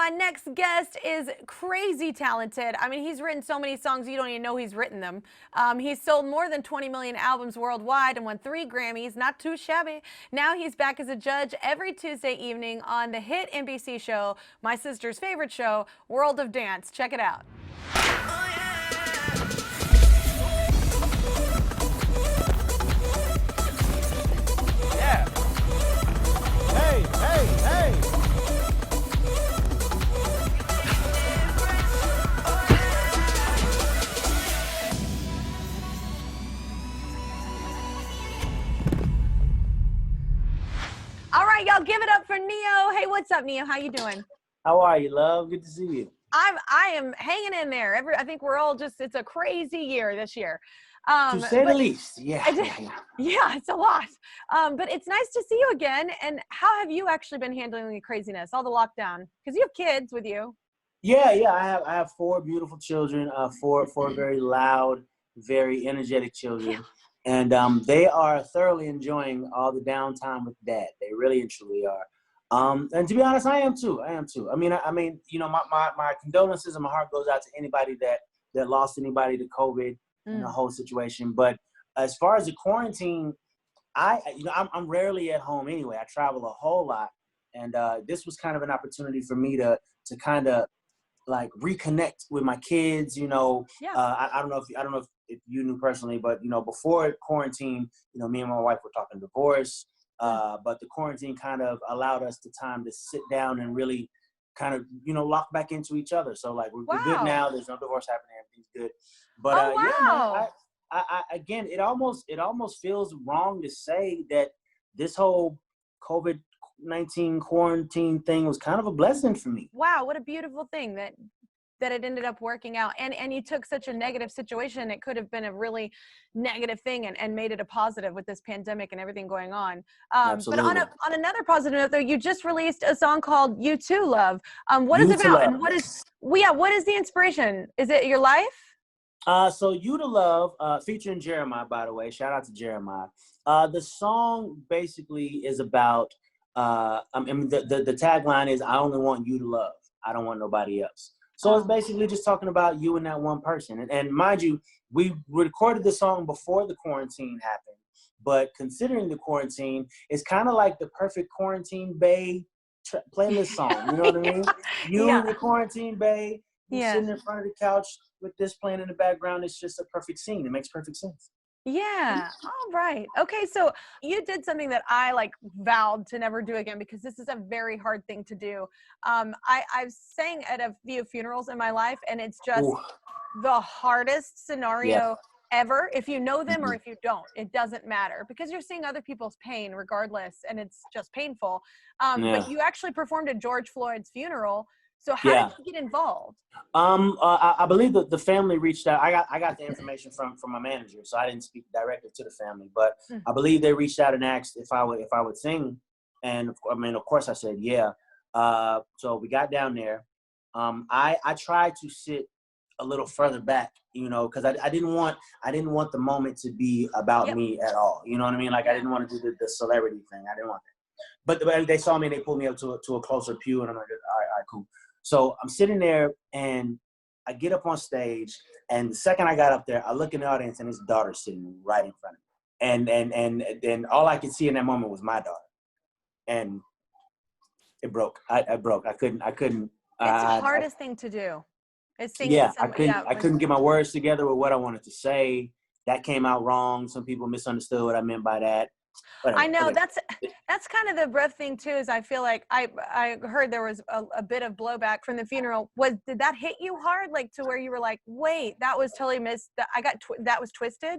My next guest is crazy talented. I mean, he's written so many songs you don't even know he's written them. He's sold more than 20 million albums worldwide and won 3 Grammys, not too shabby. Now he's back as a judge every Tuesday evening on the hit NBC show, my sister's favorite show, World of Dance. Check it out. Yeah. Hey, hey, hey. All right, y'all, give it up for Neo. Hey, what's up, Neo? How you doing? How are you, love? Good to see you. I am hanging in there. I think we're all just, it's a crazy year this year. To say the least, yeah. Yeah, it's a lot. But it's nice to see you again. And how have you actually been handling the craziness, all the lockdown? Because you have kids with you. Yeah. I have 4 beautiful children, four very loud, very energetic children. And they are thoroughly enjoying all the downtime with dad. They really and truly are. And to be honest, I am too. I mean, you know, my condolences and my heart goes out to anybody that lost anybody to COVID and the whole situation. But as far as the quarantine, I'm rarely at home anyway. I travel a whole lot, and this was kind of an opportunity for me to kind of like reconnect with my kids. You know, I don't know if you knew personally, but you know, before quarantine, you know, me and my wife were talking divorce. But the quarantine kind of allowed us the time to sit down and really kind of, you know, lock back into each other. So like we're good now. There's no divorce happening. Everything's good. But yeah, man, I again, it almost feels wrong to say that this whole COVID-19 quarantine thing was kind of a blessing for me. Wow, what a beautiful thing that it ended up working out. And you took such a negative situation. It could have been a really negative thing and made it a positive with this pandemic and everything going on. But on another positive note, though, you just released a song called You Too Love. What is it about? And what is the inspiration? Is it your life? So You to Love, featuring Jeremiah, by the way, shout out to Jeremiah. The song basically is about, I mean, the tagline is, I only want you to love. I don't want nobody else. So it's basically just talking about you and that one person. And mind you, we recorded the song before the quarantine happened, but considering the quarantine, it's kind of like the perfect quarantine bae playlist song. You know what I mean? You and the quarantine bae, sitting in front of the couch with this playing in the background. It's just a perfect scene. It makes perfect sense. Yeah. All right. Okay. So you did something that I vowed to never do again, because this is a very hard thing to do. I've sang at a few funerals in my life, and it's just the hardest scenario ever. If you know them or if you don't, it doesn't matter, because you're seeing other people's pain regardless, and it's just painful. But you actually performed at George Floyd's funeral. So how did you get involved? I believe that the family reached out. I got the information from my manager, so I didn't speak directly to the family. But I believe they reached out and asked if I would sing, and I mean, of course, I said yeah. So we got down there. I tried to sit a little further back, you know, because I didn't want the moment to be about me at all. You know what I mean? Like I didn't want to do the celebrity thing. I didn't want that. But they saw me and they pulled me up to a closer pew, and I'm like, all right, cool. So I'm sitting there, and I get up on stage, and the second I got up there, I look in the audience, and his daughter's sitting right in front of me. And then all I could see in that moment was my daughter. And it broke. I broke. I couldn't. It's the hardest thing to do. I couldn't get my words together with what I wanted to say. That came out wrong. Some people misunderstood what I meant by that. I know that's kind of the rough thing too, is I feel like I heard there was a bit of blowback from the funeral. Did that hit you hard, like to where you were like, wait, that was totally missed, that was twisted?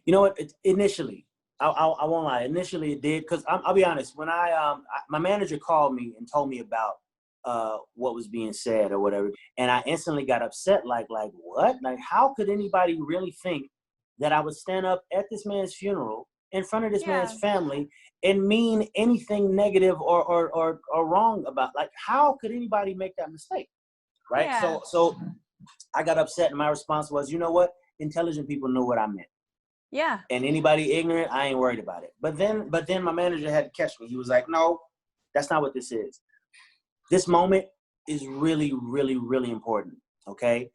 You know what, initially I won't lie, initially it did, because I'll be honest, when my manager called me and told me about what was being said or whatever, and I instantly got upset, like what, like how could anybody really think that I would stand up at this man's funeral in front of this man's family and mean anything negative or wrong about, like, how could anybody make that mistake, right? Yeah. So I got upset, and my response was, you know what? Intelligent people know what I meant. Yeah. And anybody ignorant, I ain't worried about it. But then my manager had to catch me. He was like, no, that's not what this is. This moment is really, really, really important, okay?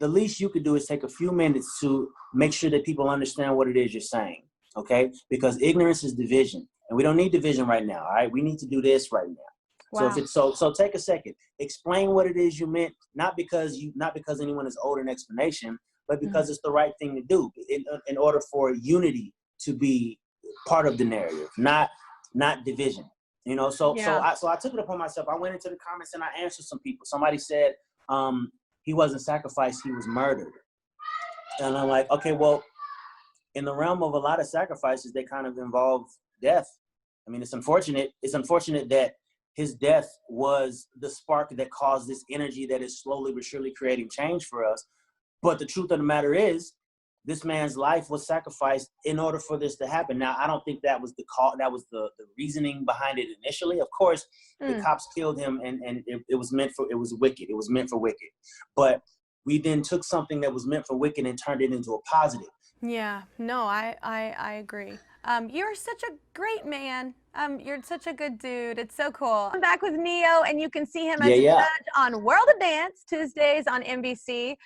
The least you could do is take a few minutes to make sure that people understand what it is you're saying, okay? Because ignorance is division, and we don't need division right now, all right? We need to do this right now. Wow. So if it's so take a second, explain what it is you meant, not because anyone is owed an explanation, but because it's the right thing to do in order for unity to be part of the narrative, not division. You know, so I took it upon myself. I went into the comments and I answered some people. Somebody said he wasn't sacrificed, he was murdered. And I'm like, okay, well, in the realm of a lot of sacrifices, they kind of involve death. I mean, it's unfortunate that his death was the spark that caused this energy that is slowly but surely creating change for us. But the truth of the matter is, this man's life was sacrificed in order for this to happen. Now, I don't think that was the reasoning behind it initially. Of course, the cops killed him, and it was wicked. It was meant for wicked. But we then took something that was meant for wicked and turned it into a positive. Yeah, no, I agree. You're such a great man. You're such a good dude. It's so cool. I'm back with Neo, and you can see him as a judge on World of Dance, Tuesdays on NBC.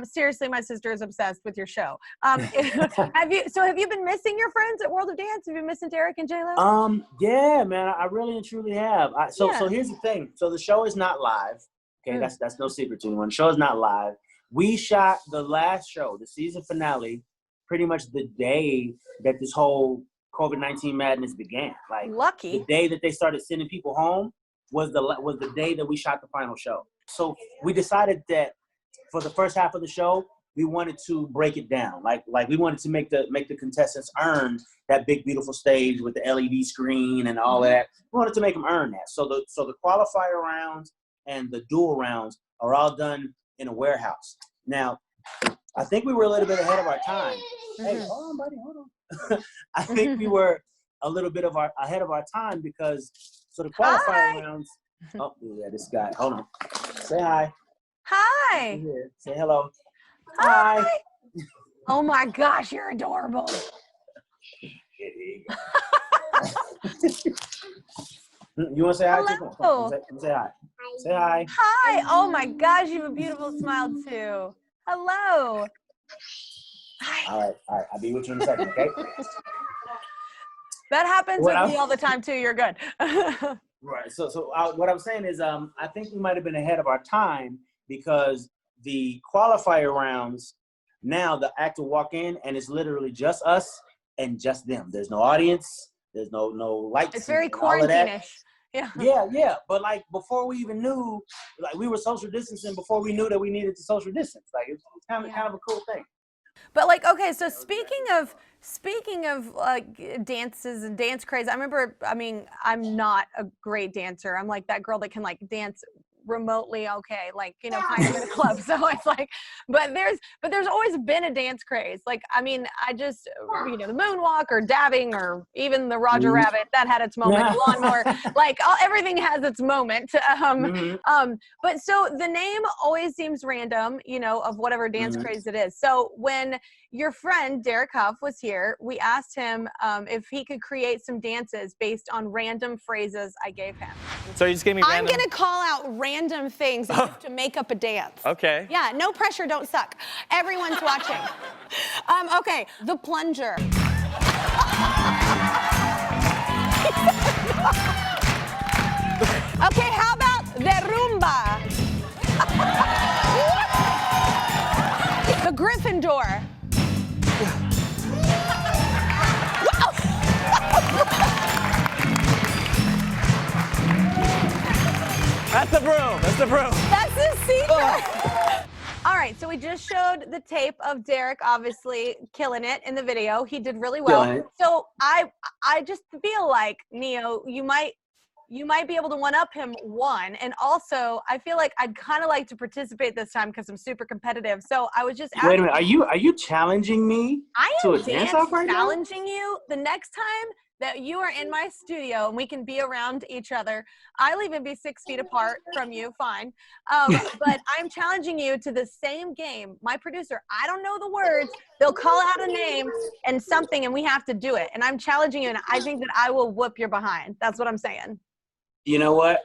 Seriously, my sister is obsessed with your show. Have you been missing your friends at World of Dance? Have you been missing Derek and J-Lo? Yeah, man, I really and truly have. So here's the thing. So the show is not live. Okay, that's no secret to anyone. The show is not live. We shot the last show, the season finale, pretty much the day that this whole COVID-19 madness began. Like, lucky. The day that they started sending people home was the day that we shot the final show. So we decided that for the first half of the show, we wanted to break it down. Like we wanted to make the contestants earn that big, beautiful stage with the LED screen and all that. We wanted to make them earn that. So the qualifier rounds and the dual rounds are all done in a warehouse. Now, I think we were a little bit ahead of our time. Hey, hold on, buddy, hold on. I think we were a little bit ahead of our time because the qualifying rounds. Oh yeah, this guy. Hold on. Say hi. Hi. Say hello. Hi. Oh my gosh, you're adorable. You want to say hi? Hello. Say hi. Say hi. Hi. Oh my gosh, you have a beautiful smile too. Hello. Hi. All right. I'll be with you in a second, okay? That happens with me all the time too. You're good. Right. So what I'm saying is, I think we might have been ahead of our time because the qualifier rounds, now the actor walk in and it's literally just us and just them. There's no audience. There's no lights. It's very quarantine-ish. Yeah. Yeah. But like before we even knew, like we were social distancing before we knew that we needed to social distance. Like it's kind of a cool thing. But like, okay, so speaking of like dances and dance craze, I'm not a great dancer. I'm like that girl that can like dance remotely okay, like, you know, kind of in a club. So it's like, but there's always been a dance craze. Like, I mean, I just, you know, the moonwalk or dabbing or even the Roger Rabbit, that had its moment. The lawnmower, like everything has its moment. But so the name always seems random, you know, of whatever dance craze it is. So when your friend Derek Huff was here, we asked him if he could create some dances based on random phrases I gave him. So you just gave me random? I'm gonna call out random things and you have to make up a dance. Okay. Yeah, no pressure, don't suck. Everyone's watching. Okay, the plunger. Okay, how about the rumba? The Gryffindor. That's the broom. That's the broom. That's the secret. All right, so we just showed the tape of Derek obviously killing it in the video. He did really well. So I just feel like, Neo, you might be able to one-up him one. And also, I feel like I'd kind of like to participate this time because I'm super competitive. So I was just asking. Wait a minute, are you challenging me to a dance-off right now? Challenging you. The next time that you are in my studio and we can be around each other, I'll even be 6 feet apart from you, fine. But I'm challenging you to the same game. My producer, I don't know the words. They'll call out a name and something and we have to do it. And I'm challenging you and I think that I will whoop your behind. That's what I'm saying. You know what?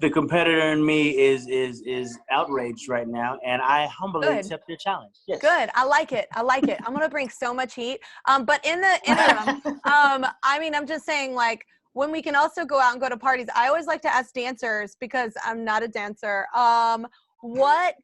The competitor in me is outraged right now, and I humbly accept your challenge. Yes. Good. I like it. I like it. I'm gonna bring so much heat. But in the interim, I mean, I'm just saying, like, when we can also go out and go to parties, I always like to ask dancers, because I'm not a dancer. What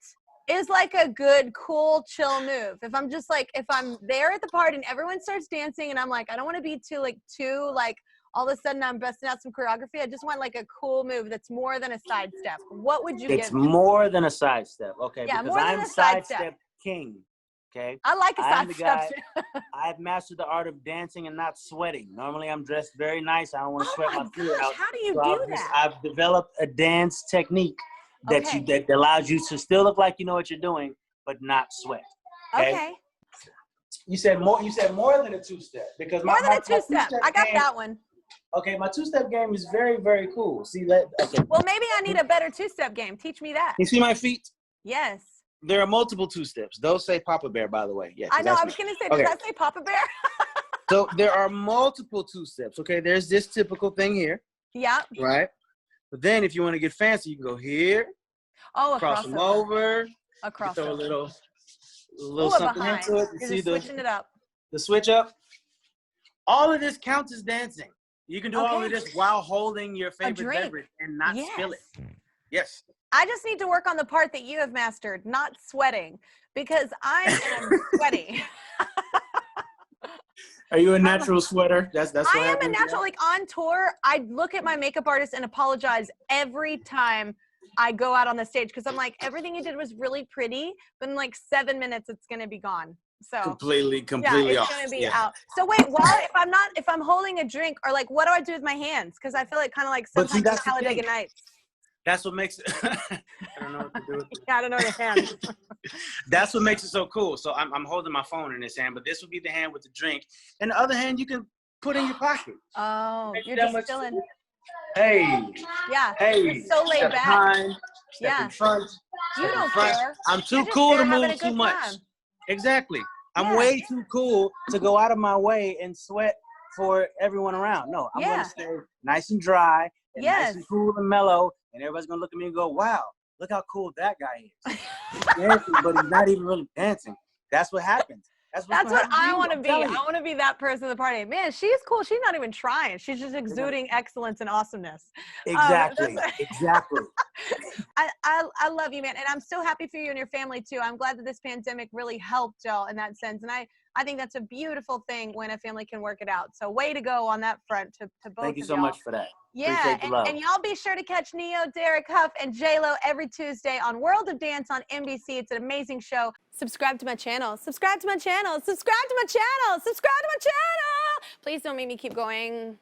is like a good, cool, chill move? If I'm just like, if I'm there at the party and everyone starts dancing, and I'm like, I don't want to be too like all of a sudden I'm busting out some choreography. I just want like a cool move that's more than a sidestep. What would you give? It's more than a sidestep, okay? Yeah, because more than I'm a sidestep king, okay? I like a I'm the guy. sidestep. I've mastered the art of dancing and not sweating. Normally, I'm dressed very nice. I don't want to sweat my feet out. How do you So do that? I've developed a dance technique that that allows you to still look like you know what you're doing, but not sweat. Okay. You said more. You said more than a two-step, because more than a two-step. I got that one. Okay, my two-step game is very, very cool. See that? Okay. Well, maybe I need a better two-step game. Teach me that. You see my feet? Yes. There are multiple two-steps. Those say Papa Bear, by the way. Yeah. I know. I was going to say, does that say Papa Bear? So there are multiple two-steps. Okay, there's this typical thing here. Yeah. Right? But then if you want to get fancy, you can go here. Oh, cross them over. Across. Throw a little something behind. into it. You're See switching it up. The switch up. All of this counts as dancing. You can do all of this while holding your favorite beverage and not spill it. Yes. I just need to work on the part that you have mastered, not sweating, because I am sweaty. Are you a natural sweater? That's I am a natural. Like on tour, I look at my makeup artist and apologize every time I go out on the stage, because I'm like, everything you did was really pretty, but in like 7 minutes, it's gonna be gone. So completely it's off. Gonna be out. So wait, if I'm holding a drink, or like, what do I do with my hands? Because I feel like kind of like sometimes on Talladega Nights. That's what makes it. I don't know what to do with it. Yeah, I don't know the hand. That's what makes it so cool. So I'm holding my phone in this hand, but this would be the hand with the drink, and the other hand you can put in your pocket. Oh, you're just chilling. Hey. Yeah. Hey. You're so laid back. Behind, step in front. You don't care. I'm too cool to move too much. Exactly. I'm way too cool to go out of my way and sweat for everyone around. No, I'm going to stay nice and dry, and nice and cool and mellow, and everybody's going to look at me and go, wow, look how cool that guy is. He's dancing, but he's not even really dancing. That's what happens. That's what I want to be. I want to be that person at the party. Man, she's cool. She's not even trying. She's just exuding excellence and awesomeness. Exactly. Exactly. I love you, man. And I'm so happy for you and your family, too. I'm glad that this pandemic really helped y'all in that sense. And I think that's a beautiful thing when a family can work it out. So way to go on that front to both of y'all. Thank you so much for that. Yeah, and y'all be sure to catch Neo, Derek Huff, and J-Lo every Tuesday on World of Dance on NBC. It's an amazing show. Subscribe to my channel. Subscribe to my channel. Subscribe to my channel. Subscribe to my channel. Please don't make me keep going.